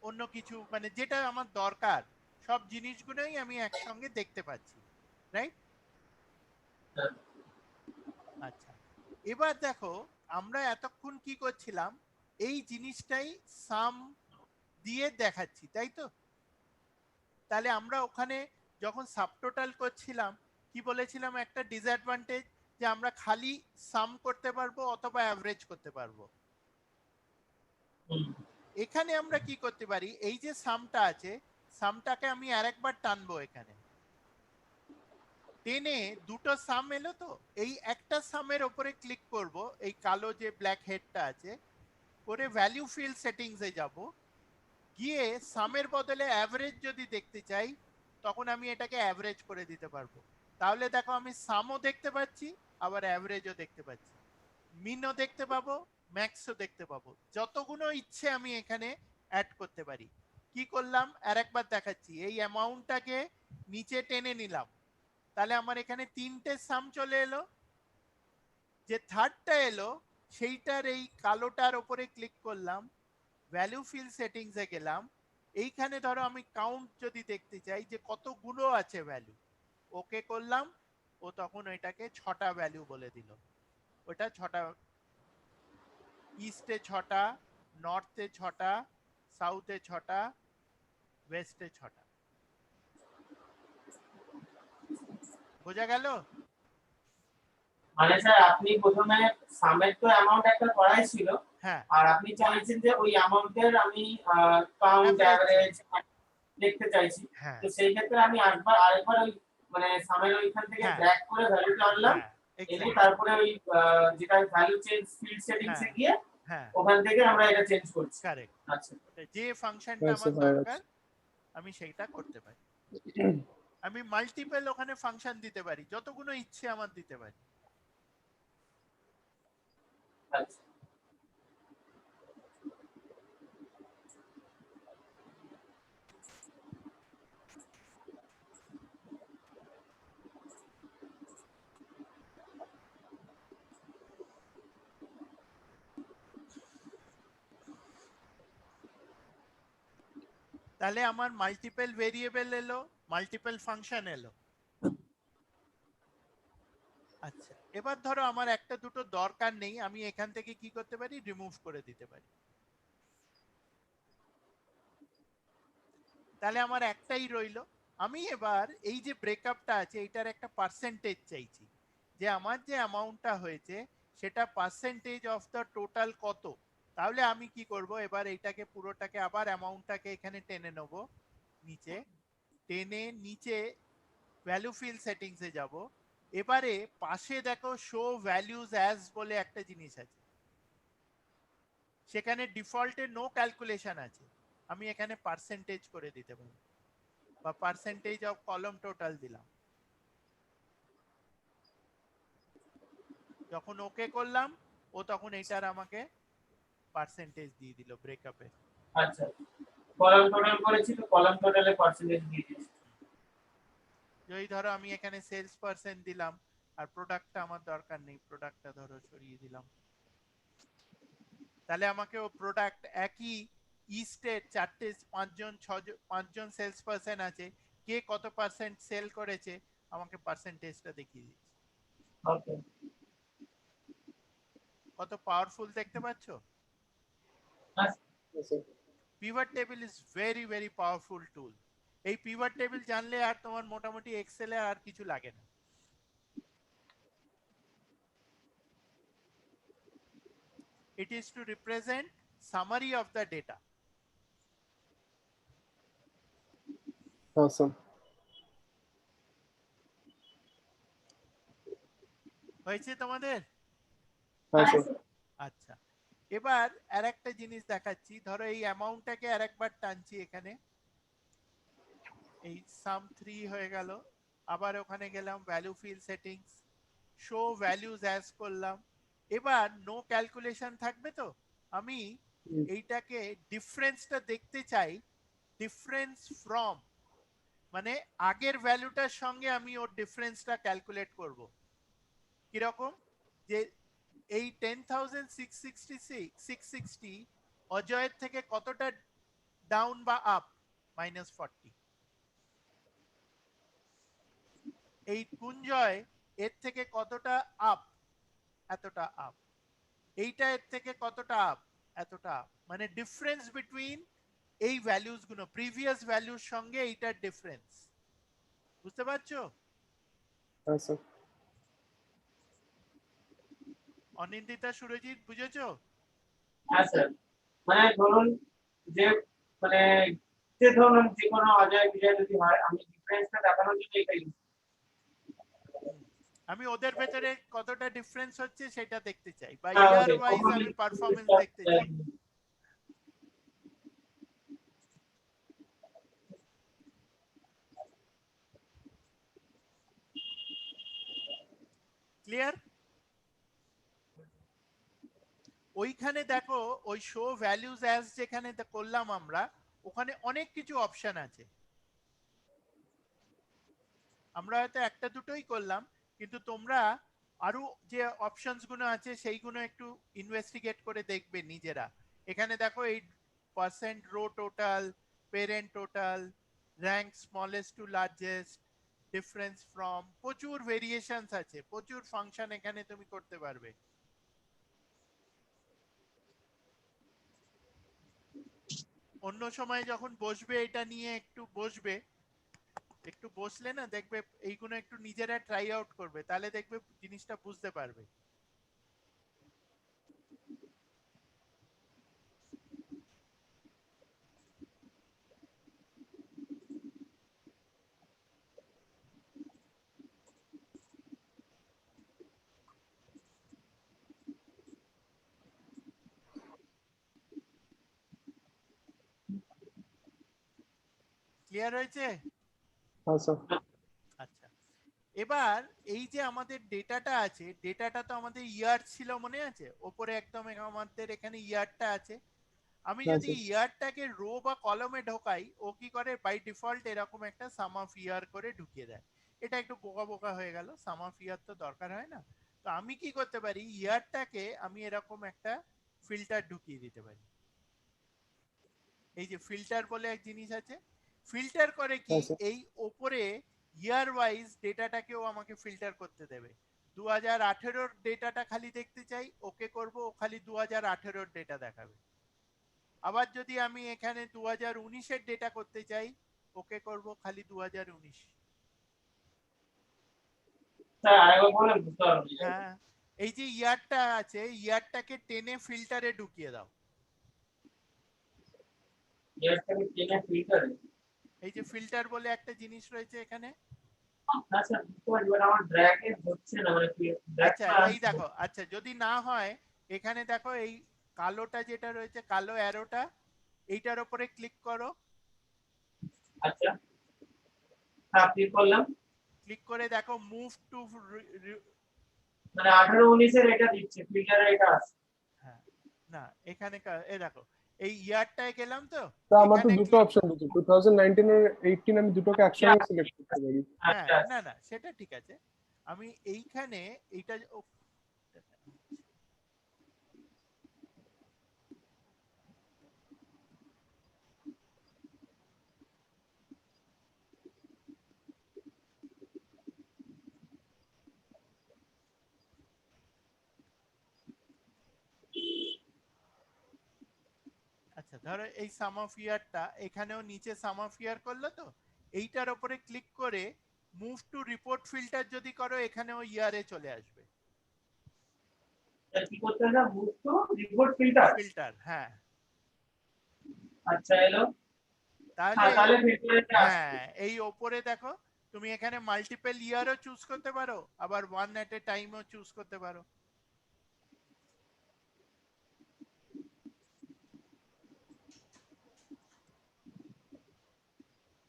অন্য কিছু মানে যেটা আমার দরকার সব জিনিসগুলোই আমি একসঙ্গে দেখতে পাচ্ছি, রাইট? আচ্ছা, এবার দেখো আমরা এতক্ষণ কি করছিলাম, এই জিনিসটাই সাম দিয়ে দেখাচ্ছি, তাই তো? তাহলে আমরা ওখানে যখন সাবটোটাল করছিলাম কি বলেছিলাম, একটা ডিসঅ্যাডভান্টেজ যে আমরা খালি সাম করতে পারবো অথবা অ্যাভারেজ করতে পারবো। এখানে আমরা কি করতে পারি, এই যে সামটা আছে, সামটাকে আমি আরেকবার টানবো, এখানে টেনে দুটো সাম এলো তো, এই একটা সামের ওপরে ক্লিক করব, এই কালো যে ব্ল্যাক হেডটা আছে, করে ভ্যালু ফিল্ড সেটিংসে যাব, গিয়ে সামের বদলে অ্যাভারেজ যদি দেখতে চাই তখন আমি এটাকে অ্যাভারেজ করে দিতে পারবো। তাহলে দেখো আমি সামও দেখতে পাচ্ছি, আবার অ্যাভারেজও দেখতে পাচ্ছি, মিনও দেখতে পাবো, ম্যাক্সও দেখতে পাবো, যতগুলো ইচ্ছে আমি এখানে অ্যাড করতে পারি। কি করলাম আর একবার দেখাচ্ছি, এই অ্যামাউন্টটাকে নিচে টেনে নিলাম, তাহলে আমার এখানে তিনটে সাম চলে এলো। যে থার্ডটা এলো সেইটার এই কালোটার উপরে ক্লিক করলাম, ভ্যালু ফিল সেটিংসে গেলাম, এইখানে ধরো আমি কাউন্ট যদি দেখতে চাই যে কতগুলো আছে ভ্যালু, ওকে করলাম, ও তখন এটাকে 6টা ভ্যালু বলে দিল। ওটা 6টা, ইস্টে 6টা, নর্থে 6টা, সাউথে 6টা, ওয়েস্টে 6টা। বোঝা গেল? মানে স্যার আপনি প্রথমে সামের তো অ্যামাউন্ট একটা করাই ছিল, হ্যাঁ, আর আপনি চাইছেন যে ওই অ্যামাউন্টের আমি কাউন্ট অ্যাভারেজ চাই। এভারেজ দেখতে চাইছি। হ্যাঁ তো সেই ক্ষেত্রে আমি আরেকবার ওই মানে সামের ওইখান থেকে হ্যাঁ ড্র্যাগ করে ভ্যালুটা আনলাম, হ্যাঁ, এনে এক্স্যাক্টলি। তারপরে ওই যেটা ভ্যালু চেঞ্জ ফিল্ড সেটিংস হ্যাঁ এ গিয়ে হ্যাঁ, ওখান থেকে আমরা এটা চেঞ্জ করছি। কারেক্ট। আচ্ছা যে ফাংশনটা হয়েছে, আমার হয়ে দরকার গেছে। আমি সেইটা করতে পারি। আমি মাল্টিপল ওখানে ফাংশন দিতে পারি, যতগুলো ইচ্ছে আমার দিতে পারি। আচ্ছা। তাহলে আমার মাল্টিপল ভেরিয়েবল এলো, মাল্টিপল ফাংশন এলো। আচ্ছা, এবার ধরো আমার একটা দুটো দরকার নেই, আমি এখান থেকে কি করতে পারি, রিমুভ করে দিতে পারি। তাহলে আমার একটাই রইলো। আমি এবার এই যে ব্রেকআপটা আছে এটার একটা পার্সেন্টেজ চাইছি, যে আমার যে অ্যামাউন্টটা হয়েছে সেটা পার্সেন্টেজ অফ দ্য টোটাল কত। তাহলে আমি কি করব, এবার এইটাকে পুরোটাকে আবার অ্যামাউন্টটাকে এখানে টেনে নেব নিচে, টেনে নিচে ভ্যালু ফিল সেটিংসে যাব। এবারে পাশে দেখো শো ভ্যালুজ অ্যাজ বলে একটা জিনিস আছে, সেখানে ডিফল্টে নো ক্যালকুলেশন আছে, আমি এখানে পার্সেন্টেজ করে দিতে পারি, বা পার্সেন্টেজ অফ কলম টোটাল দিলাম। যখন ওকে করলাম ও তখন এটার আমাকে পার্সেন্টেজ দিয়ে দিল ব্রেকআপে। আচ্ছা, কলাম টোটাল করেছি তো কলাম টোটালে পার্সেন্টেজ দিয়ে দিয়েছি। যদি ধরো আমি এখানে সেলস পার্সেন্ট দিলাম, আর প্রোডাক্টটা আমার দরকার নেই, প্রোডাক্টটা ধরো সরিয়ে দিলাম, তাহলে আমাকে ও প্রোডাক্ট একই ইস্টের চারটে পাঁচজন ছজন পাঁচজন সেলস পার্সন আছে, কে কত পার্সেন্ট সেল করেছে আমাকে পার্সেন্টেজটা দেখিয়ে দিচ্ছে। ওকে। কত পাওয়ারফুল দেখতে পাচ্ছ? আচ্ছা। Pivot table is very very powerful টুল। এই পিভট টেবিল জানলে আর তোমার মোটামুটি এক্সেলে আর কিছু লাগে না। It is to represent summary of the data. Awesome. হয়েছে তোমাদের? Awesome. আচ্ছা, এবার আরেকটা জিনিস দেখাচ্ছি, ধরো এই অ্যামাউন্টটাকে আরেকবার টানছি এখানে, এই সাম 3 হয়ে গেল, আবার ওখানে গেলাম value fill settings, show values as করলাম। এবার নো ক্যালকুলেশন থাকবে তো, আমি এইটাকে ডিফারেন্সটা দেখতে চাই, ডিফারেন্স ফ্রম, মানে আগের ভ্যালুটার সঙ্গে আমি ওর ডিফারেন্সটা ক্যালকুলেট করব। কিরকম, যে এই 10,660 অজয়ের থেকে কতটা ডাউন বা আপ? -40। এই কুঞ্জয় এর থেকে কতটা আপ? এতটা আপ। এইটা এর থেকে কতটা আপ? এতটা আপ। মানে ডিফারেন্স বিটুইন এই ভ্যালুস গুলো, প্রিভিয়াস ভ্যালুর সঙ্গে এইটার ডিফারেন্স। বুঝতে পারছো? হ্যাঁ স্যার। অনিন্দিতা, সুরজিৎ, বুঝেছো? হ্যাঁ স্যার, মানে ধরুন যে মানে যে ধরুন যে কোনো অজয় বিজয় যদি হয়, আমি ডিফারেন্সটা দেখানোর জন্য এটা ইউজ। আমি ওদের ভেতরে কতটা ডিফারেন্স হচ্ছে সেটা দেখতে চাই, বা হ্যাঁ, ইয়ার ওদের ওয়াইজ আমি পারফরমেন্স দেখতে চাই। ক্লিয়ার? ওইখানে দেখো, ওই শো ভ্যালুজ অ্যাজ যেখানে করলাম আমরা, ওখানে অনেক কিছু অপশন আছে। আমরা হয়তো একটা দুটোই করলাম, কিন্তু তোমরা আরো যে অপশনস গুলো আছে সেইগুলো একটু ইনভেস্টিগেট করে দেখবে নিজেরা। এখানে দেখো এই percent row total, parent total, rank smallest to largest, difference from, প্রচুর ভেরিয়েশনস আছে, প্রচুর ফাংশন এখানে তুমি করতে পারবে। অন্য সময় যখন বসবে এটা নিয়ে একটু বসবে, একটু বসলে না দেখবে এইগুলো একটু নিজেরা ট্রাই আউট করবে, তাহলে দেখবে জিনিসটা বুঝতে পারবে। ক্লিয়ার হয়েছে? হ্যাঁ স্যার। আচ্ছা, এবার এই যে আমাদের ডেটাটা আছে, ডেটাটা তো আমাদের ইয়ার ছিল, মনে আছে? ওপরে একদম আমাদের এখানে ইয়ারটা আছে। আমি হ্যাঁ যদি স্যার। ইয়ারটাকে রো বা কলমে ঢোকাই, ও কি করে বাই ডিফল্ট এরকম একটা সাম অফ ইয়ার করে ঢুকিয়ে দেয়। এটা একটু বোকা বোকা হয়ে গেল, সাম অফ ইয়ার তো দরকার হয় না। তো আমি কি করতে পারি, ইয়ারটাকে আমি এরকম একটা ফিল্টার ঢুকিয়ে দিতে পারি। এই যে ফিল্টার বলে এক জিনিস আছে, ফিল্টার করে কি, হ্যাঁ স্যার। এই ওপরে ইয়ার ওয়াইজ ডেটাটাকেও আমাকে ফিল্টার করতে দেবে। 2018-র ডেটাটা খালি দেখতে চাই, ওকে করব, ও খালি 2018-র ডেটা দেখাবে। আবার যদি আমি এখানে 2019-এর ডেটা করতে চাই, ওকে করব, খালি 2019। স্যার আরেকবার বলেন, বুঝতে পারলাম না। হ্যাঁ, এই যে ইয়ারটা আছে, ইয়ারটাকে টেনে ফিল্টারে ঢুকিয়ে দাও। ইয়ারটাকে টেনে ফিল্টারে। এই যে ফিল্টার বলে একটা জিনিস রয়েছে এখানে। না স্যার, বুঝতে পারছি, বাট আমার ড্র্যাগে হচ্ছে না, মানে আচ্ছা, ড্র্যাগটা এই দেখো, আচ্ছা যদি না হয়, এখানে দেখো এই কালোটা যেটা রয়েছে, কালো অ্যারোটা, এইটার উপরে ক্লিক করো। আচ্ছা, হ্যাঁ ক্লিক করলাম। ক্লিক করে দেখো মুভ টু, মানে 18-19-এর এটা দিচ্ছে, ফিল্টারে এটা আছে। হ্যাঁ, না এখানে এই দেখো, এই ইয়ারটায় গেলাম তো, তো আমার তো এখানে দুটো ক্লিক। অপশন দিচ্ছে, 2019 এর 18 আমি দুটোকে একসঙ্গে সিলেক্ট করতে পারি। হ্যাঁ, আচ্ছা না না সেটা ঠিক আছে। আমি এইখানে এইটা আচ্ছা, ধরো এই সাম অফ ইয়ারটা এখানেও নিচে সাম অফ ইয়ার করলো তো, এইটার উপরে ক্লিক করে মুভ টু রিপোর্ট ফিল্টার যদি করো, এখানেও ইয়ারে চলে আসবে। কি করতে হবে? Move to report filter. Filter, হ্যাঁ। আচ্ছা এলো। তাহলে হ্যাঁ, তাহলে ফিল্টারে আসছে। হ্যাঁ, এই ওপরে দেখো, তুমি এখানে মাল্টিপল ইয়ারও চুজ করতে পারো, আবার ওয়ান এট এ টাইমও চুজ করতে পারো।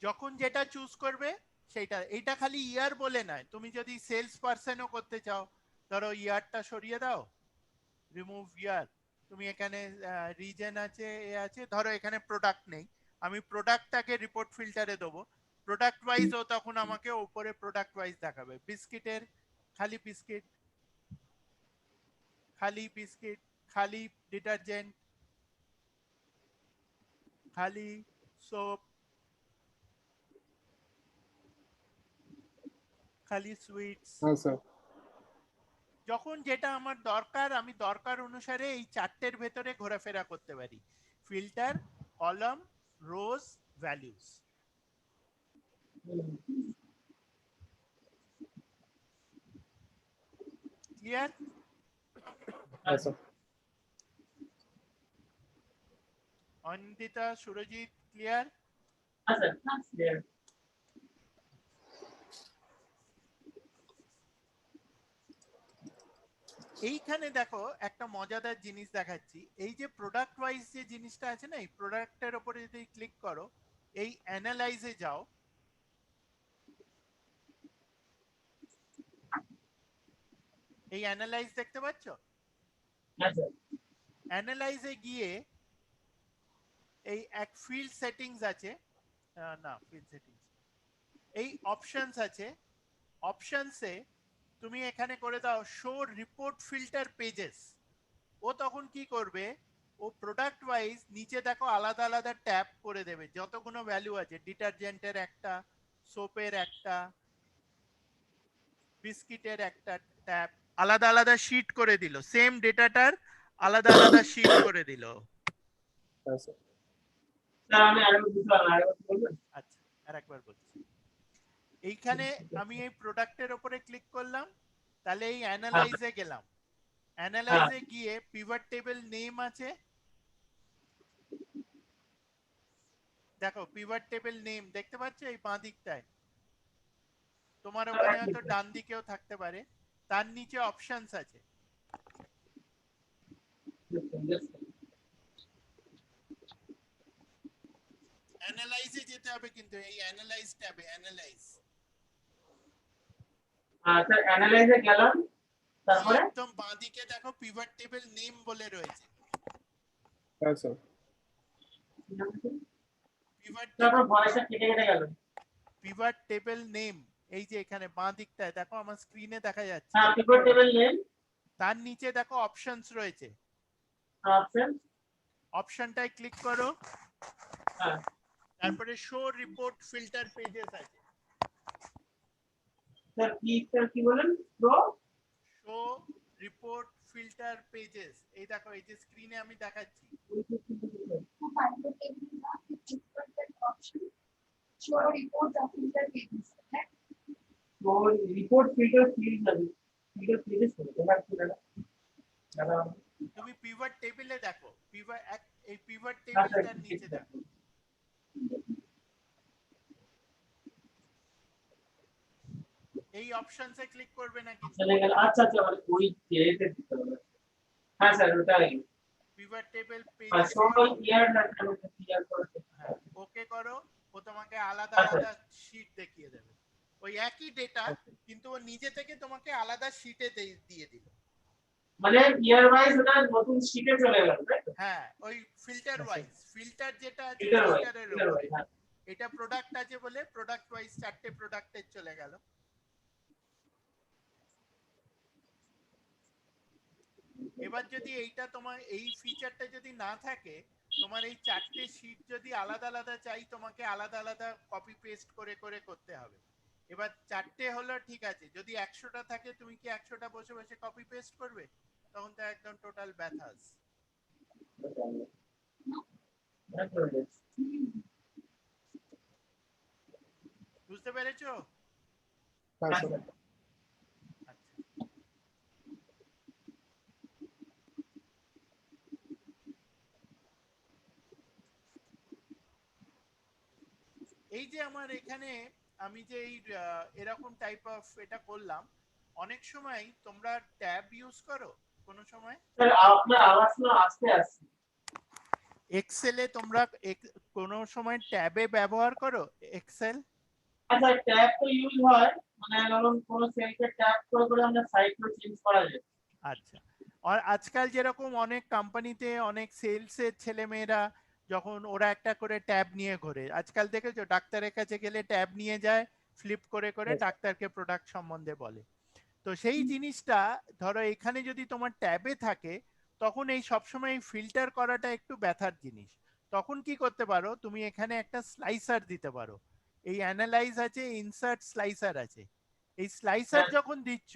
যখন যেটা চুজ করবে সেইটা, এইটা খালি ইয়ার বলে নয়, তুমি যদি সেলস পার্সনও করতে চাও, ধরো ইয়ারটা সরিয়ে দাও, রিমুভ ইয়ার, তুমি এখানে রিজন আছে, এ আছে, ধরো এখানে প্রোডাক্ট নেই, আমি প্রোডাক্টটাকে রিপোর্ট ফিল্টারে দেবো, প্রোডাক্ট ওয়াইজ ও তখন আমাকে উপরে প্রোডাক্ট ওয়াইজ দেখাবে। বিস্কিটের খালি বিস্কিট, খালি বিস্কিট, খালি ডিটারজেন্ট, খালি সোপ, খালি সুইটস, হ্যাঁ স্যার। যখন যেটা আমার দরকার আমি দরকার অনুসারে এই চারটের ভেতরে ঘোরাফেরা করতে পারি। ফিল্টার, কলাম, রোজ, ভ্যালুস। ক্লিয়ার? হ্যাঁ স্যার। অনিন্দিতা, সুরজিৎ, ক্লিয়ার? হ্যাঁ স্যার, ক্লিয়ার। এইখানে দেখো একটা মজাদার জিনিস দেখাচ্ছি। এই যে প্রোডাক্ট ওয়াইজ যে জিনিসটা আছে না, এই প্রোডাক্টের উপরে যদি ক্লিক করো, এই অ্যানালাইজে যাও, এই অ্যানালাইজ দেখতে পাচ্ছ? হ্যাঁ স্যার। অ্যানালাইজে গিয়ে এই এক ফিল্ড সেটিংস আছে, না ফিল্ড সেটিংস, এই অপশনস আছে। অপশনসে তুমি এখানে করে দাও শো রিপোর্ট ফিল্টার পেজেস। ও তখন কি করবে, ও প্রোডাক্ট ওয়াইজ নিচে দেখো আলাদা আলাদা ট্যাব করে দেবে, যতগুলো ভ্যালু আছে, ডিটারজেন্টের একটা, সোপের একটা, বিস্কিটের একটা ট্যাব, আলাদা আলাদা শীট করে দিল, সেম ডেটাটার আলাদা আলাদা শীট করে দিল। হ্যাঁ স্যার। স্যার আমি আরেকবার বুঝতে পারলাম, আরেকবার বলবেন? আচ্ছা, আরেকবার বলছি। এইখানে আমি এই প্রোডাক্টের উপরে ক্লিক করলাম, তাহলে এই অ্যানালাইজে গেলাম। অ্যানালাইজে গিয়ে পিভট টেবিল নেম আছে, দেখো পিভট টেবিল নেম দেখতে পাচ্ছ এই বাঁ দিকটায়, তোমার ওখানে হয়তো ডান দিকেও থাকতে পারে। তার নিচে অপশনস আছে, অ্যানালাইজে যেতে হবে, কিন্তু এই অ্যানালাইজ ট্যাবে অ্যানালাইজ স্যার অ্যানালাইজে গেলাম, তারপরে একদম বাঁ দিকে দেখো পিভট টেবিল নেম বলে রয়েছে। হ্যাঁ স্যার। পিভট তারপর ভয়েসটা কেটে কেটে গেল। পিভট টেবিল নেম, এই যে এখানে বাঁ দিকটায় দেখো, আমার স্ক্রিনে দেখা যাচ্ছে। হ্যাঁ, পিভট টেবিল নেম। তার নিচে দেখো অপশনস রয়েছে, অপশন, অপশনটায় ক্লিক করো, হ্যাঁ তারপরে শো রিপোর্ট ফিল্টার পেজেস আছে। স্যার কি বলেন? Pro show report filter pages, এই দেখো এই যে স্ক্রিনে আমি দেখাচ্ছি। রিপোর্ট ফিল্টার ফিল্ড লাগে, ফিল্টার ফিল্ডে দাদা তুমি পিভট টেবিলে দেখো, এই পিভট টেবিলটার নিচে দেখো, এই অপশনসে ক্লিক করবে না কিন্তু। চলে গেল। আচ্ছা আচ্ছা, মানে ওই যেতে দিতে হবে। হ্যাঁ স্যার, ওটাই। পিভট টেবিল আর পেজেস শো করো, ইয়ার না ক্লিয়ার করে। হ্যাঁ ওকে করো, ও তোমাকে আলাদা আচ্ছা। আলাদা শীট দেখিয়ে দেবে। ওই একই ডেটা, কিন্তু ও নিজে থেকে তোমাকে আলাদা শীটে দিয়ে দিল। মানে ইয়ার ওয়াইজ ওটা নতুন শীটে চলে গেল, তাই তো? হ্যাঁ, ওই ফিল্টার ওয়াইজ, ফিল্টার যেটা আছে ফিল্টার ওয়াইজ, ফিল্টারের ফিল্টার উপরে, ওয়াইজ, হ্যাঁ। এটা প্রোডাক্ট আছে বলে প্রোডাক্ট ওয়াইজ চারটে প্রোডাক্টে চলে গেল। এবার যদি এইটা তোমার এই ফিচারটা যদি না থাকে, তোমার এই চারটে শীট যদি আলাদা আলাদা চাই, তোমাকে আলাদা আলাদা কপি পেস্ট করে করে করতে হবে। এবার চারটে হলো ঠিক আছে, যদি 100টা থাকে তুমি কি 100টা বসে বসে কপি পেস্ট করবে? তখন তো একদম টোটাল ব্যথাস। বুঝতে পেরেছো? হ্যাঁ স্যার। আচ্ছা, এই যে আমার এখানে আমি যে এই এরকম টাইপ অফ এটা করলাম, অনেক সময় তোমরা ট্যাব ইউজ করো কোনো সময় স্যার আপনার আওয়াজ না আস্তে আসছে। এক্সেলে, তোমরা কোনো সময় ট্যাবে ব্যবহার করো এক্সেল? আচ্ছা, ট্যাব তো ইউজ হয়, মানে ধরুন কোন সেলকে ট্যাব করে করে আমরা সাইডটা চেঞ্জ করা যায়। আচ্ছা, আর আজকাল যেরকম অনেক কোম্পানিতে অনেক সেলসের ছেলেমেয়েরা যখন ওরা একটা করে ট্যাব নিয়ে ঘোরে, আজকাল দেখেছো ডাক্তারের কাছে গেলে ট্যাব নিয়ে যায়, ফ্লিপ করে করে ডাক্তারকে প্রোডাক্ট সম্বন্ধে বলে। তো সেই জিনিসটা ধরো এখানে যদি তোমার ট্যাবে থাকে, তখন এই সবসময় ফিল্টার করাটা একটু ব্যথার জিনিস। তখন কি করতে পারো, তুমি এখানে একটা স্লাইসার দিতে পারো। এই অ্যানালাইজ আছে, ইনসার্ট স্লাইসার আছে। এই স্লাইসার হ্যাঁ। যখন দিচ্ছ,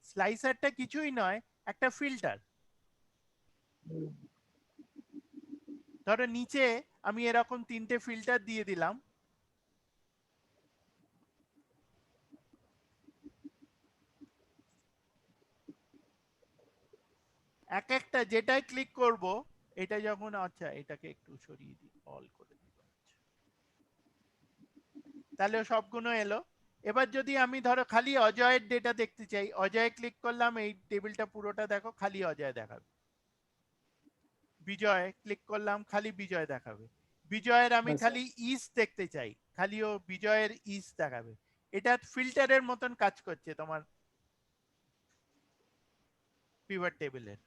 স্লাইসারটা কিছুই নয়, একটা ফিল্টার। ধরো নিচে আমি এরকম 3টে ফিল্টার দিয়ে দিলাম। এক একটা যেটাই ক্লিক করব, এটা যখন, আচ্ছা এটাকে একটু সরিয়ে দিই, অল করে দিই, তাহলে সবগুলো এলো। এবার যদি আমি ধরো খালি অজয়ের ডেটা দেখতে চাই, অজয় ক্লিক করলাম, এই টেবিলটা পুরোটা দেখো, খালি অজয় দেখাবে। বিজয় ক্লিক করলাম, খালি বিজয় দেখাবে। বিজয়ের আমি আচ্ছা। খালি ইস দেখতে চাই, খালিও বিজয়ের ইস দেখাবে। এটা ফিল্টারের মতন কাজ করছে তোমার পিভট টেবিলের।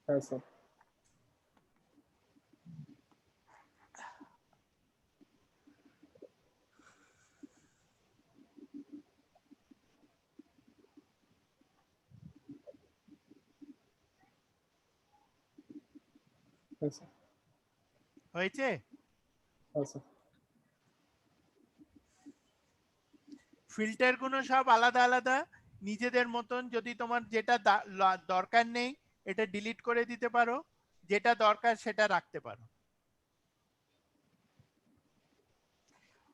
হ্যাঁ স্যার। হ্যাঁ স্যার। হয়েছে? হ্যাঁ স্যার। ফিল্টার গুলো সব আলাদা আলাদা নিজেদের মতন। যদি তোমার যেটা দরকার নেই, এটা ডিলিট করে দিতে পারো, যেটা দরকার সেটা রাখতে পারো।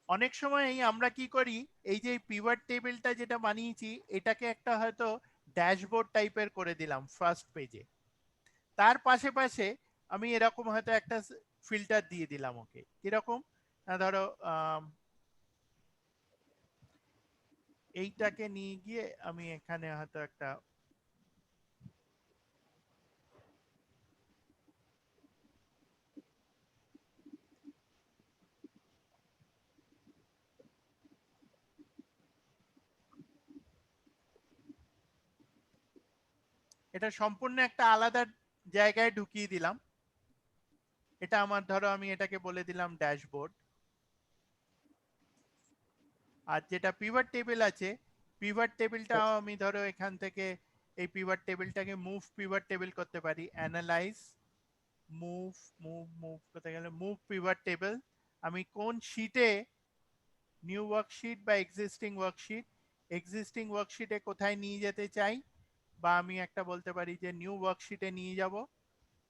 অনেক সময় আমরা কি করি, এই যে পিভট টেবিলটা যেটা বানিয়েছি, এটাকে একটা হয়তো ড্যাশবোর্ড টাইপের করে দিলাম ফার্স্ট পেজে। তার পাশে পাশে আমি এরকম হয়তো একটা ফিল্টার দিয়ে দিলাম ওকে। কিরকম? ধরো এইটাকে নিয়ে গিয়ে আমি এখানে হয়তো একটা, এটা সম্পূর্ণ একটা আলাদা জায়গায় ঢুকিয়ে দিলাম। এটা আমার, ধরো আমি এটাকে বলে দিলাম ড্যাশবোর্ড। আর যেটা পিভট টেবিল আছে, পিভট টেবিলটাও আমি ধরো এখান থেকে এই পিভট টেবিলটাকে মুভ পিভট টেবিল করতে পারি। অ্যানালাইজ, মুভ, মুভ, মুভ করতে গেলে মুভ পিভট টেবিল। আমি কোন শীটে, নিউ ওয়ার্কশিট বা এক্সিস্টিং ওয়ার্কশিট, এক্সিস্টিং ওয়ার্কশিটে কোথায় নিয়ে যেতে চাই, বা আমি একটা বলতে পারি যে নিউ ওয়ার্কশিটে নিয়ে যাব।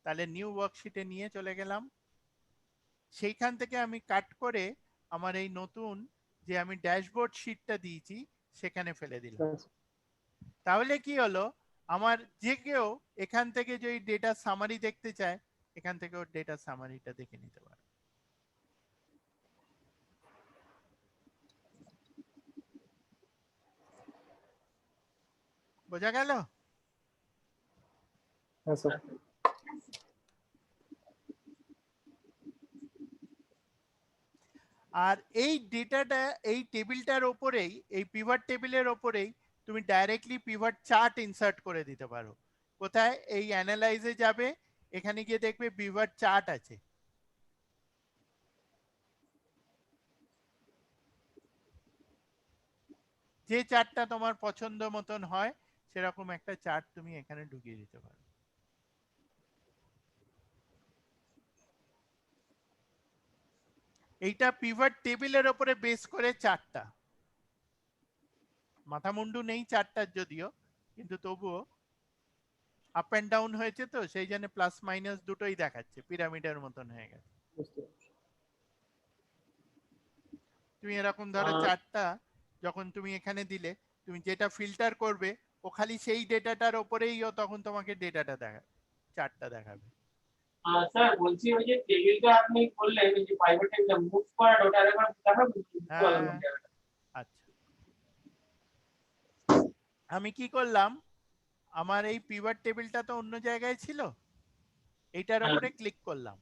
তাহলে নিউ ওয়ার্কশিটে নিয়ে চলে গেলাম। সেইখান থেকে আমি কাট করে আমার এই নতুন যে আমি ড্যাশবোর্ড শিটটা দিয়েছি সেখানে ফেলে দিলাম। হ্যাঁ স্যার। তাহলে কি হলো, আমার যে কেউ এখান থেকে যদি ডেটা সামারি দেখতে চায়, এখান থেকে ওর ডেটা সামারিটা দেখে নিতে পারে। বোঝা গেল? হ্যাঁ স্যার। আর এই ডেটাটা এই টেবিলটার ওপরেই, এই পিভট টেবিলের ওপরেই তুমি ডাইরেক্টলি পিভট চার্ট ইনসার্ট করে দিতে পারো। কোথায়? এই অ্যানালাইজে যাবে, এখানে গিয়ে দেখবে পিভট চার্ট আছে। যে চার্টটা তোমার পছন্দ মতন হয়, সেরকম একটা চার্ট তুমি এখানে ঢুকিয়ে দিতে পারো। এইটা পিভট টেবিলের ওপরে বেস করে চার্টটা, মাথা মুন্ডু নেই চার্টটার যদিও, কিন্তু তবুও আপ অ্যান্ড ডাউন হয়েছে, তো সেই জন্য প্লাস মাইনাস দুটোই দেখাচ্ছে, পিরামিডের মতন হয়ে গেছে। বুঝতে পারছি। তুমি এরকম ধরো চার্টটা যখন তুমি এখানে দিলে, তুমি যেটা ফিল্টার করবে ও খালি সেই ডেটাটার ওপরেই ও তখন তোমাকে ডেটাটা দেখাবে, চার্টটা দেখাবে। স্যার বলছি, ওই যে টেবিলটা আপনি বললেন, ওই যে প্রাইভেট টেবিলটা মুভ করা, ওটা আরেকবার দেখাবেন? হ্যাঁ, আচ্ছা। আমি কি করলাম, আমার এই পিভট টেবিলটা তো অন্য জায়গায় ছিল, এইটার হ্যাঁ। ওপরে ক্লিক করলাম।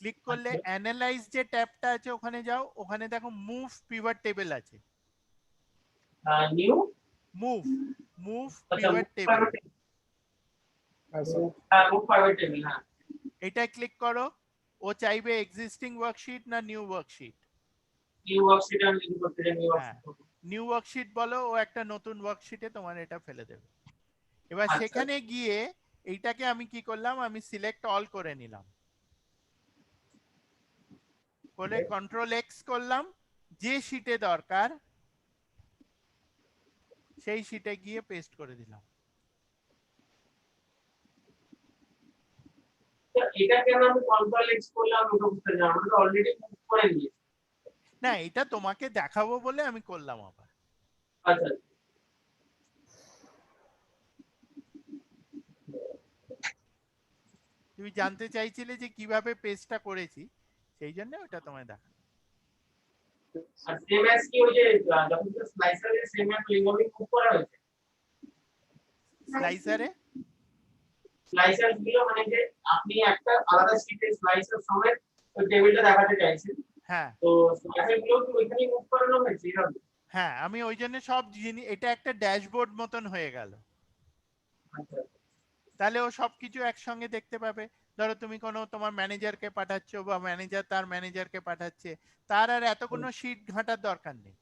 ক্লিক করলে আচ্ছা। অ্যানালাইজ যে ট্যাবটা আছে ওখানে যাও, ওখানে দেখো মুভ পিভট টেবিল আছে। নিউ, মুভ, মুভ আচ্ছা, pivot move table, private table. হ্যাঁ স্যার। হ্যাঁ, মুভ প্রাইভেট টেবিল, হ্যাঁ। এটা ক্লিক করো। ও চাইবে এক্সিস্টিং ওয়ার্কশিট না নিউ ওয়ার্কশিট। নিউ ওয়ার্কশিট আমি যদি করতে চাই, নিউ হ্যাঁ, ওয়ার্কশিট করব। নিউ ওয়ার্কশিট বলো, ও একটা নতুন ওয়ার্কশিটে তোমার এটা ফেলে দেবে। এবার আচ্ছা। সেখানে গিয়ে এইটাকে আমি কি করলাম, আমি সিলেক্ট অল করে নিলাম, করে কন্ট্রোল এক্স করলাম, যে শিটে দরকার সেই শিটে গিয়ে পেস্ট করে দিলাম। তো এটা কেন আমি কন্ট্রোল এক্স করলাম ওটা বুঝতে পারলাম, আমরা তো অলরেডি মুভ করে নিয়েছি। না, এটা তোমাকে দেখাবো বলে আমি করলাম আবার। আচ্ছা তুমি জানতে চাইছিলে যে কিভাবে পেস্টটা করেছি, সেই জন্য ওটা তোমায় দেখা। আর সেম অ্যাজ কি ওই যে যখন স্লাইসারে সেম অ্যাজ ওইভাবে মুভ করা হয়েছে। স্লাইসারে স্লাইসার গুলো মানে যে আপনি একটা আলাদা শীটে স্লাইসার সমেত ওই টেবিলটা দেখাতে চাইছেন, হ্যাঁ তো স্লাইসার গুলো কি ওইখানেই মুভ করানো হয়েছে এরকম? হ্যাঁ, আমি ওই জন্য সব জিনিস, এটা একটা ড্যাশবোর্ড মতন হয়ে গেল। আচ্ছা তাহলে ও সবকিছু একসঙ্গে দেখতে পাবে। ধরো তুমি কোনো তোমার ম্যানেজারকে পাঠাচ্ছ বা ম্যানেজার তার ম্যানেজারকে পাঠাচ্ছে, তার আর এতগুলো শিট ঘাঁটার দরকার নেই।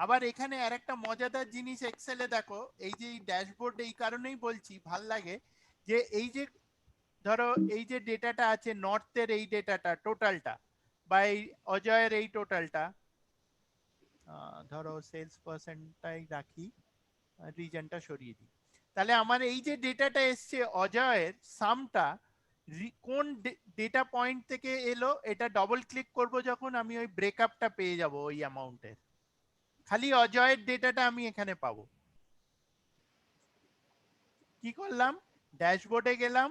আবার এখানে আরেকটা মজাদার জিনিস এক্সেলে দেখো, এই যে ড্যাশবোর্ড এই কারণেই বলছি ভাল লাগে, যে এই যে ধরো এই যে ডেটাটা আছে নর্থের, এই ডেটাটা টোটালটা, বা এই অজয়ের এই টোটালটা, ধরো সেলস পার্সেন্টটাই রাখি, রিজনটা সরিয়ে দিই, তাহলে আমার এই যে ডেটাটা এসছে অজয়ের সামটা কোন ডেটা পয়েন্ট থেকে এলো, এটা ডবল ক্লিক করব যখন, আমি ওই ব্রেকআপটা পেয়ে যাব ওই অ্যামাউন্টের। খালি অজয়ের ডেটাটা আমি এখানে পাবো। কি করলাম, ড্যাশবোর্ডে গেলাম,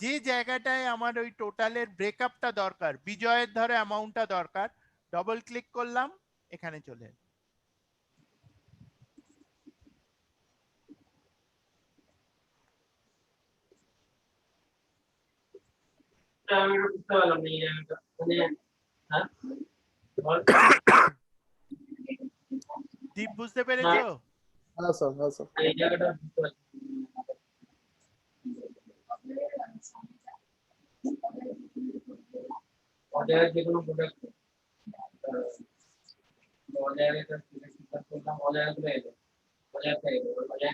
যে জায়গাটায় আমার ওই টোটালের ব্রেকআপটা দরকার, বিজয়ের ধরো অ্যামাউন্টটা দরকার, ডবল ক্লিক করলাম, এখানে চলে এলো। এটা আমি বুঝতে পারলাম না এই জায়গাটা মানে। হ্যাঁ বল। দীপ বুঝতে না পেরেছো? হ্যাঁ স্যার, হ্যাঁ স্যার। এই জায়গাটা বুঝতে পারছি অর্ডার যে কোনো প্রোডাক্ট অর্ডার এটা সিলেক্ট করলাম, অর্ডার গুলো এলো, অর্ডারটা এলো, অর্ডার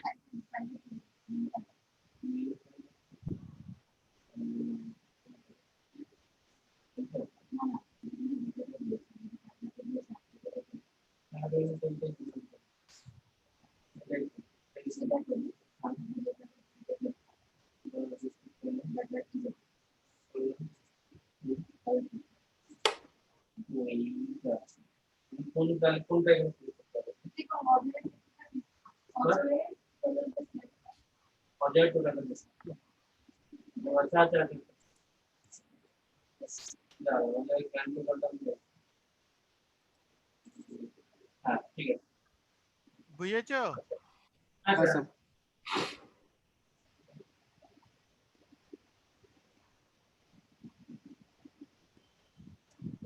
কোনটা কোনটা অর্ডার টোটাল আচ্ছা আচ্ছা দাঁড়াও অর্ডার ক্যান্সেল করলাম। হ্যাঁ ঠিক আছে। বুঝেছো? হ্যাঁ হ্যাঁ স্যার। স্যার।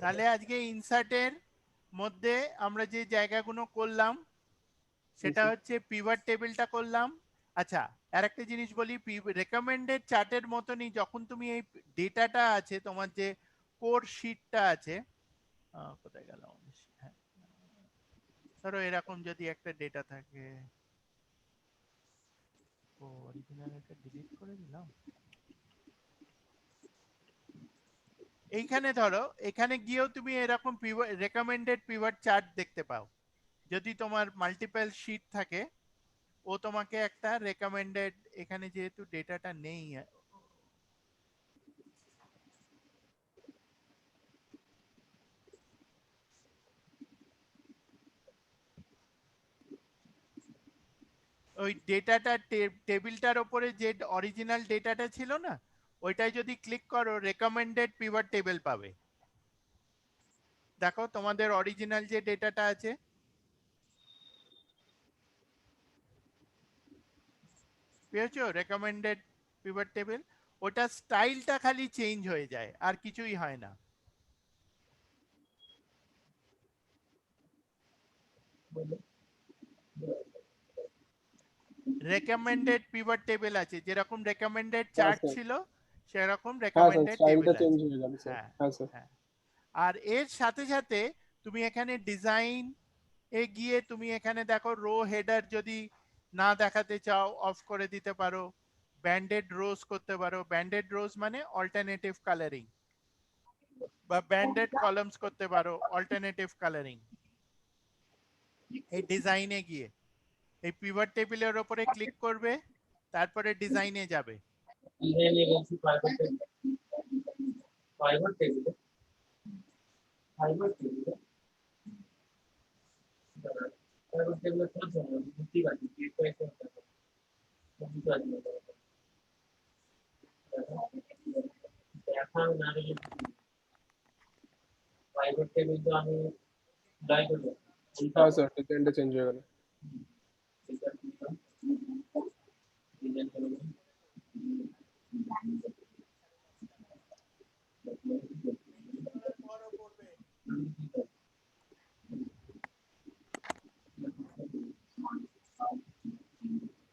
তাহলে আজকে ইনসার্টের মধ্যে আমরা যে জায়গাগুলো করলাম সেটা হচ্ছে পিভট টেবিলটা করলাম। আচ্ছা, আরেকটা জিনিস বলি, রেকমেন্ডেড চার্টের মতনই যখন তুমি এই ডেটাটা আছে তোমার যে কোর শিটটা আছে, কোথায় গেল, হ্যাঁ, ধরো এরকম যদি একটা ডেটা থাকে, ও অরিজিনাল এটা ডিলিট করে দিলাম। এইখানে ধরো এখানে গিয়েও তুমি এরকম রেকমেন্ডেড পিভট চার্ট দেখতে পাও। যদি তোমার মাল্টিপল শিট থাকে, ও তোমাকে একটা রেকমেন্ডেড, এখানে যেহেতু ডেটাটা নেই, ওই ডেটাটা টেবিলটার উপরে যে অরিজিনাল ডেটাটা ছিল না, ওইটাই যদি ক্লিক করো রেকমেন্ডেড পিভট টেবিল পাবে। দেখো তোমাদের অরিজিনাল যে ডেটাটা আছে, পেয়েছো রেকমেন্ডেড পিভট টেবিল, ওটা স্টাইলটা খালি চেঞ্জ হয়ে যায়, আর কিছুই হয় না। রেকমেন্ডেড পিভট টেবিল আছে, যেরকম রেকমেন্ডেড হ্যাঁ চার্ট স্যার। ছিল সেরকম হ্যাঁ স্যার, রেকমেন্ডেড স্টাইলটা টেবিল চেঞ্জ আছে। হয়ে যাবে স্যার। হ্যাঁ হ্যাঁ স্যার। হ্যাঁ। আর এর সাথে সাথে তুমি এখানে ডিজাইন এ গিয়ে তুমি এখানে দেখো রো হেডার যদি না দেখাতে চাও অফ করে দিতে পারো। ব্যান্ডেড রোজ করতে পারো, ব্যান্ডেড রোজ মানে অল্টারনেটিভ কালারিং, বা ব্যান্ডেড কলামস করতে পারো অল্টারনেটিভ কালারিং। এই ডিজাইনে গিয়ে এই পিভট টেবিলের উপরে ক্লিক করবে, তারপরে ডিজাইনে যাবে। ডিজাইনে গেছি ফাইবার টেবিলে ফাইবার টেবিলে ফাইবার টেবিলে খুলছে না, ঠিক আছে ক্লিক করে বুঝতে পারছি না। দেখা না গেলে ফাইবার টেবিল তো আমি ট্রাই করবো হ্যাঁ স্যার, ডিজাইনটা চেঞ্জ হয়ে গেল। ডিজাইন করবো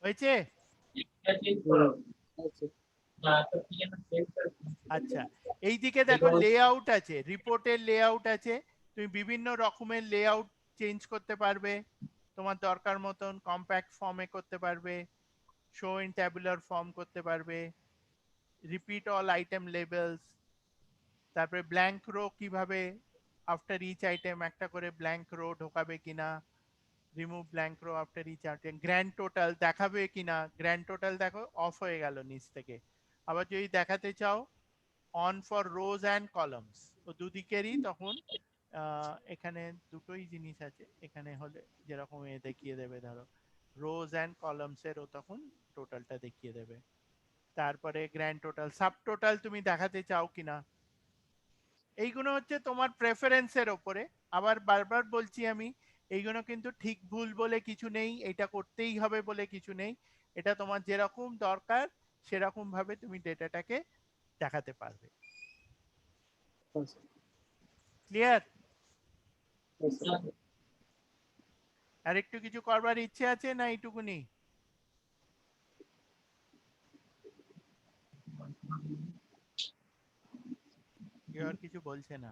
হয়েছে? এটা চেঞ্জ করো আচ্ছা না তো কি যেন চেঞ্জ করে আচ্ছা, এইদিকে দেখো লেআউট আছে, রিপোর্টের লেআউট আছে, তুমি বিভিন্ন রকমের লেআউট চেঞ্জ করতে পারবে তোমার দরকার মতন। কম্প্যাক্ট ফর্মে করতে পারবে, শো ইন ট্যাবুলার ফর্ম করতে পারবে, রিপিট অল আইটেম লেবেলস, তারপরে ব্ল্যাঙ্ক রো কিভাবে আফটার ইচ আইটেম একটা করে ব্ল্যাঙ্ক রো ঢোকাবে কিনা, remove blank row after each item, grand total দেখাবে কিনা। গ্র্যান্ড টোটাল দেখো অফ হয়ে গেল নিচ থেকে। আবার যদি দেখাতে চাও on for rose and columns, তো দুদিকেরই তখন এখানে দুটোই জিনিস আছে। এখানে হলে যেরকম এ দেখিয়ে দেবে, ধরো রোজ অ্যান্ড কলামস এরও তখন টোটালটা দেখিয়ে দেবে। তারপরে গ্র্যান্ড টোটাল, সাব টোটাল তুমি দেখাতে চাও কিনা। এইগুলো হচ্ছে তোমার প্রেফারেন্সের ওপরে। আবার বারবার বলছি আমি, এইগুলো কিন্তু ঠিক ভুল বলে কিছু নেই, এটা করতেই হবে বলে কিছু নেই। এটা তোমার যেরকম দরকার সেরকম ভাবে তুমি ডেটাটাকে দেখাতে পারবে। আচ্ছা ক্লিয়ার? আচ্ছা। আর একটু কিছু করবার ইচ্ছে আছে না এইটুকুনি? কেউ আর কিছু বলছে না।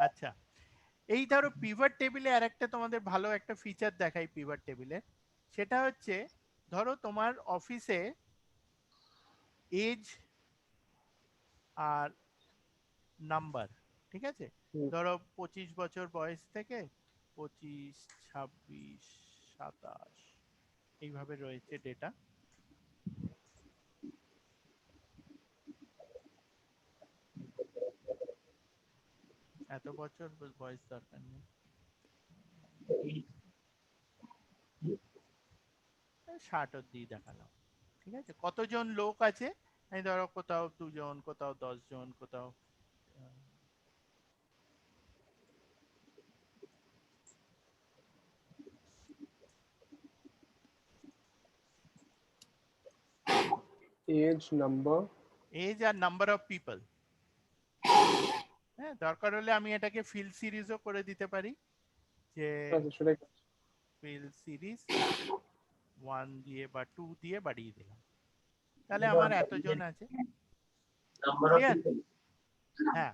আচ্ছা, এই ধরো পিভট টেবিলে আর একটা তোমাদের ভালো একটা ফিচার দেখাই পিভট টেবিলে। সেটা হচ্ছে ধরো তোমার অফিসে এজ আর নাম্বার, ঠিক আছে? হুম। ধরো 25 বছর বয়স থেকে 25, 26, 27 এইভাবে রয়েছে ডেটা। এত বছর বয়স দরকার নেই, 60 অব্দি দেখালাম, ঠিক আছে? কতজন লোক আছে, এই ধরো কোথাও 2 জন, কোথাও 10 জন, কোথাও এজ, নাম্বার। এজ আর নাম্বার অফ পিপল। হ্যাঁ, দরকার হলে আমি এটাকে ফিল্ড সিরিজও করে দিতে পারি, যে আচ্ছা সেটাই। ফিল্ড সিরিজ 1 দিয়ে বা 2 দিয়ে বাড়িয়ে দিলাম, তাহলে আমার এতজন আছে। Number of clear? পিপল হ্যাঁ।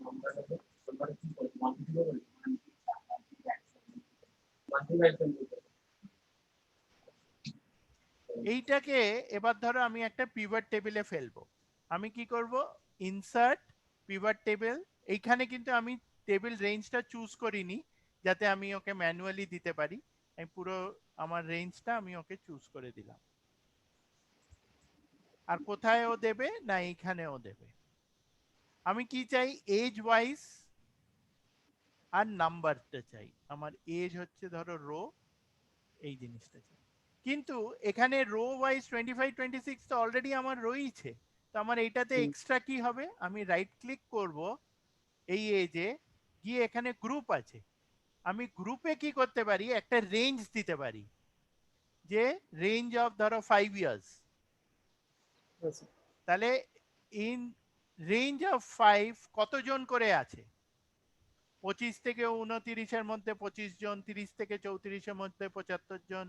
নাম্বার অফ পিপল মাল্টিপ্লাই এইটাকে এবার ধরো আমি একটা পিভট টেবিলে ফেলবো। আমি কি করব? Insert pivot table. এইখানে কিন্তু আমি টেবিল রেঞ্জটা চুজ করিনি, যাতে আমি ওকে ম্যানুয়ালি দিতে পারি। আমি পুরো আমার রেঞ্জটা আমি ওকে চুজ করে দিলাম। আর কোথায় ও দেবে না, এইখানেও দেবে। আমি কি চাই? এজ ওয়াইজ আর নাম্বারটা চাই। আমার এজ হচ্ছে ধরো রো, এই জিনিসটা চাই। কিন্তু এখানে রো ওয়াইজ 25, 26 তো অলরেডি আমার রয়েছে। তো আমার এইটাতে হুম। এক্সট্রা কি হবে? আমি রাইট ক্লিক করব এই এজে, গিয়ে এখানে গ্রুপ আছে, আমি গ্রুপে কি করতে পারি? একটা রেঞ্জ দিতে পারি, যে রেঞ্জ অফ ধরো 5 ইয়ার্স। আচ্ছা তাহলে ইন রেঞ্জ অফ 5 কতজন করে আছে? 25 থেকে 29-এর মধ্যে 25 জন, 30 থেকে 34-এর মধ্যে 75 জন।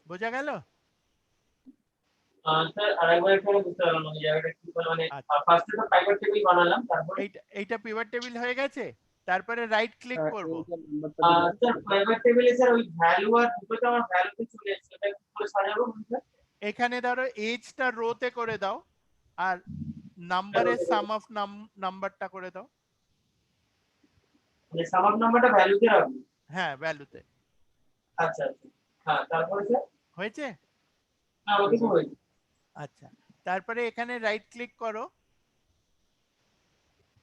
বোঝা গেল? স্যার আরেকবার একটু বুঝতে পারলাম না এই জায়গাটা কি বলে মানে আচ্ছা, ফার্স্টে তো পাইভট টেবিল বানালাম তারপরে এইটা পিভট টেবিল হয়ে গেছে। তারপরে রাইট ক্লিক হ্যাঁ, করব। এই যে নাম্বারটা দিলাম। স্যার পাইভট টেবিলে স্যার ওই ভ্যালু আর দুটোতে আমার ভ্যালুতে চলে এসেছে ওটা কি করে সাজাবো স্যার? এখানে ধরো এজটা রোতে করে দাও, আর নাম্বারের সাম অফ নাম্বারটা করে দাও। মানে সাম আপ নাম্বারটা ভ্যালুতে রাখবো। হ্যাঁ, ভ্যালুতে। আচ্ছা আচ্ছা হ্যাঁ তারপরে স্যার হয়েছে? হ্যাঁ ওকে তো হয়েছে। আচ্ছা, তারপরে এখানে রাইট ক্লিক করো।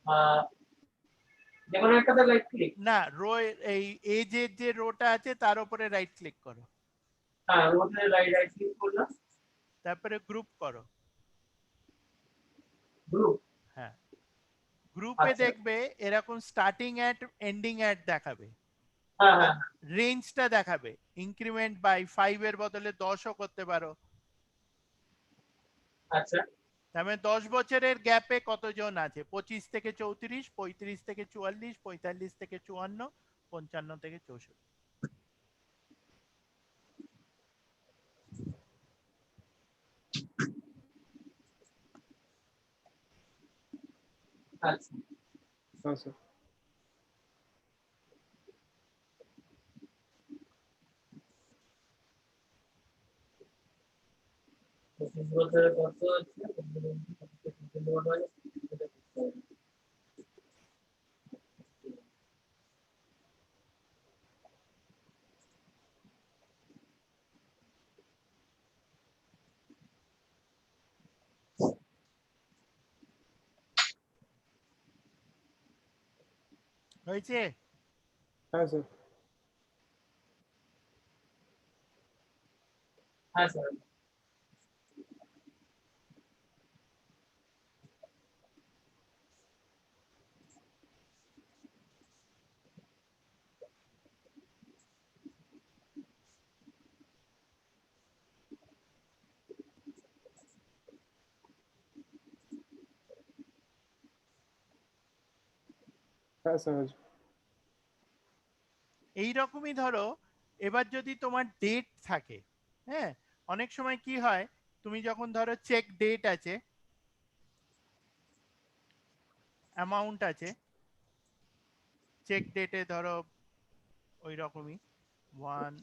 আহ যেকোনো একটাতে রাইট ক্লিক। না, রো, এই এজের যে রোটা আছে তার উপরে রাইট ক্লিক করো। হ্যাঁ ওখানে রাইট রাইট ক্লিক করলাম। তারপরে গ্রুপ করো। গ্রুপ। হ্যাঁ, গ্রুপে আচ্ছা দেখবে এরকম স্টার্টিং অ্যাট এন্ডিং অ্যাট দেখাবে, হ্যাঁ হ্যাঁ হ্যাঁ, রেঞ্জটা দেখাবে। ইনক্রিমেন্ট বাই 5 এর বদলে 10ও করতে পারো। আচ্ছা তার মানে 10 বছরের গ্যাপে কতজন আছে? 25 থেকে 34, 35 থেকে 44, 45 থেকে 54, 55 থেকে 64। আচ্ছা হ্যাঁ স্যার। 25 বছরের কত আছে? হয়েছে? হ্যাঁ স্যার। হ্যাঁ স্যার হ্যাঁ স্যার। এই রকমই ধরো, এবার যদি তোমার ডেট থাকে, হ্যাঁ, অনেক সময় কি হয়, তুমি যখন ধরো চেক ডেট আছে, অ্যামাউন্ট আছে, চেক ডেটে ধরো ওই রকমই ওয়ান,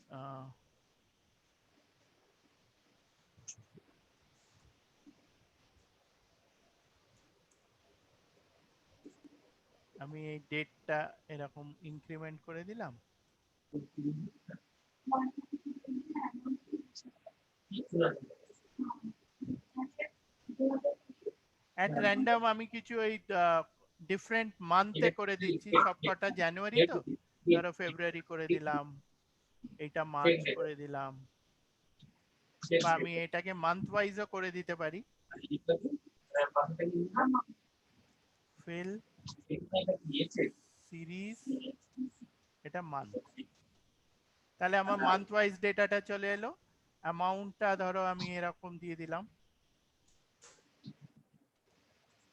আমি এই ডেটটা এরকম ইনক্রিমেন্ট করে দিলাম। অ্যাট র্যান্ডম আমি কিছু ওই ডিফারেন্ট মান্থে করে দিচ্ছি, সব কটা জানুয়ারি তো, ধরো ফেব্রুয়ারি করে দিলাম, এইটা মার্চ করে দিলাম, বা আমি এটাকে মান্থ ওয়াইজও করে দিতে পারি। ফিল সিরিজ, এটা মান্থ। তাহলে আমার মান্থ ওয়াইজ ডেটাটা চলে এলো। অ্যামাউন্টটা ধরো আমি এরকম দিয়ে দিলাম,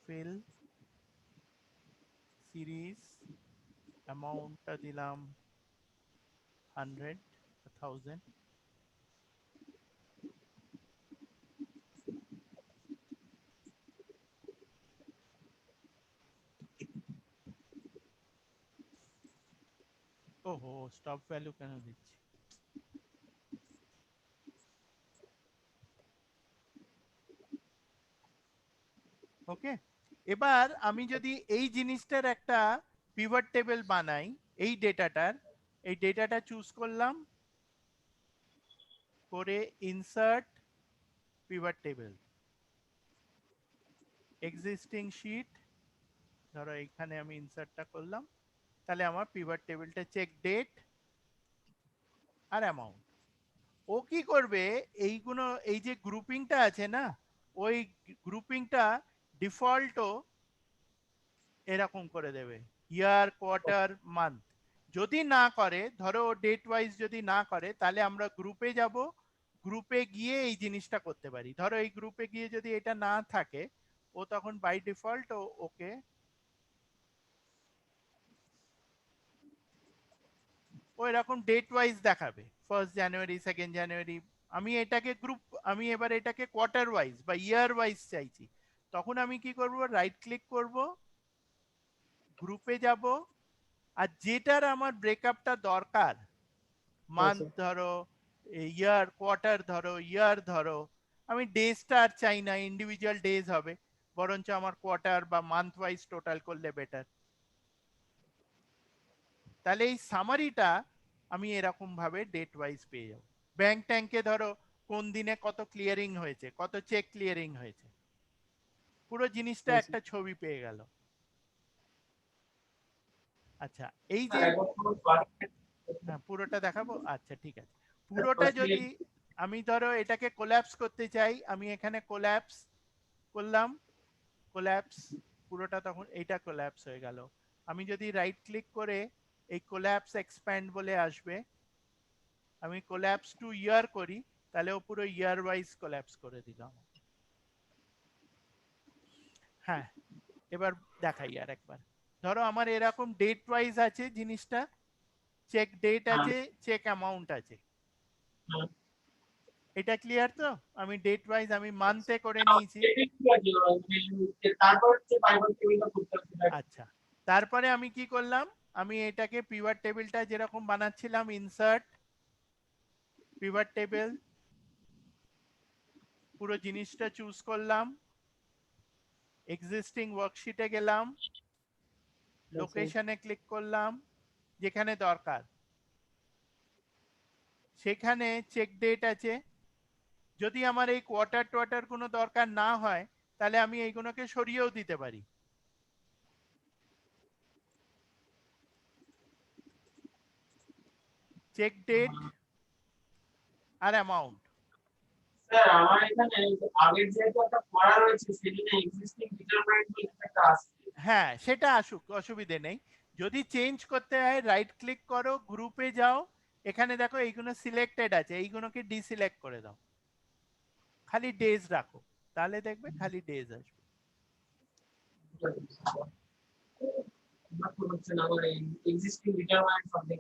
ফিল সিরিজ, অ্যামাউন্টটা দিলাম 100, 1000। ওহো, স্টপ ভ্যালু কেন দিচ্ছি? ওকে, এবার আমি যদি এই জিনিসটার একটা পিভট টেবিল বানাই, এই ডেটাটার, এই ডেটাটা চুজ করলাম, করে insert pivot table, existing sheet, ধরো এখানে আমি ইনসার্টটা করলাম। তাহলে আমার পিভট টেবিলটা চেক ডেট আর অ্যামাউন্ট। ও কি করবে, এইগুলো, এই যে গ্রুপিংটা আছে না, ওই গ্রুপিংটা ডিফল্টও এরকম করে দেবে, ইয়ার, কোয়ার্টার, মান্থ। যদি না করে, ধরো ডেট ওয়াইজ যদি না করে, তাহলে আমরা গ্রুপে যাব, গ্রুপে গিয়ে এই জিনিসটা করতে পারি। ধরো এই গ্রুপে গিয়ে যদি এটা না থাকে, ও তখন বাই ডিফল্ট ওকে, ও এরকম ডেট ওয়াইজ দেখাবে, 1 জানুয়ারি, 2 জানুয়ারি, আমি এটাকে গ্রুপ, আমি এবার এটাকে কোয়ার্টার ওয়াইজ বা ইয়ার ওয়াইজ চাইছি, তখন আমি কি করব, রাইট ক্লিক করব, গ্রুপে যাব, আর যেটার আমার ব্রেকআপটা দরকার, মান্থ ধরো, ইয়ার, কোয়ার্টার ধরো, ইয়ার ধরো, আমি ডেজটা আর চাই না, ইন্ডিভিজুয়াল ডেজ হবে, বরঞ্চ আমার কোয়ার্টার বা মান্থ ওয়াইজ টোটাল করলে বেটার। তাহলে এই সামারিটা আমি এরকম ভাবে ডেট ওয়াইজ পেয়ে যাব। ব্যাংক ট্যাঙ্কে ধরো কোন দিনে কত ক্লিয়ারিং হয়েছে, কত চেক ক্লিয়ারিং হয়েছে, পুরো জিনিসটা একটা ছবি পেয়ে গেল। আচ্ছা, এই যে পুরোটা দেখাবো, আচ্ছা ঠিক আছে। পুরোটা যদি আমি ধরো এটাকে কোল্যাপস করতে চাই, আমি এখানে কোল্যাপস করলাম, কোল্যাপস, পুরোটা তখন এইটা কোল্যাপস হয়ে গেল। আমি যদি রাইট ক্লিক করে এই কোল্যাপস এক্সপ্যান্ড বলে আসবে, আমি কোল্যাপস টু ইয়ার করি, তাহলে ও পুরো ইয়ার ওয়াইজ কোল্যাপস করে দিলাম। হ্যাঁ, এবার দেখাই আর একবার। ধরো আমার এরকম ডেট ওয়াইজ আছে জিনিসটা, চেক ডেট আছে, চেক অ্যামাউন্ট আছে, এটা ক্লিয়ার তো? আমি ডেট ওয়াইজ আমি মান্থে করে নিয়েছি। আচ্ছা, তারপরে আমি কি করলাম, আমি এটাকে পিভট টেবিলটা যেরকম বানাচ্ছিলাম, ইনসার্ট পিভট টেবিল, পুরো জিনিসটা চুজ করলাম, এক্সিস্টিং ওয়ার্কশিটে গেলাম, লোকেশনে ক্লিক করলাম, যেখানে দরকার সেখানে চেক ডেট আছে। যদি আমার এই কোয়ার্টার টোয়ার্টার কোনো দরকার না হয়, তাহলে আমি এইগুলোকে সরিয়েও দিতে পারি। চেক ডেট আর অ্যামাউন্ট। স্যার আমার এখানে আগের যে একটা পড়া রয়েছে সেখানে এক্সিস্টিং ডিটারমাইন্ড বলে একটা আছে। হ্যাঁ, সেটা আসুক, অসুবিধে নেই। যদি চেঞ্জ করতে হয়, রাইট ক্লিক করো, গ্রুপে যাও, এখানে দেখো এইগুলো সিলেক্টেড আছে, এইগুলোকে ডিসিলেক্ট করে দাও, খালি ডেজ রাখো, তাহলে দেখবে খালি ডেজ আসবে। আমার এক্সিস্টিং ডিটারমাইন্ড সামথিং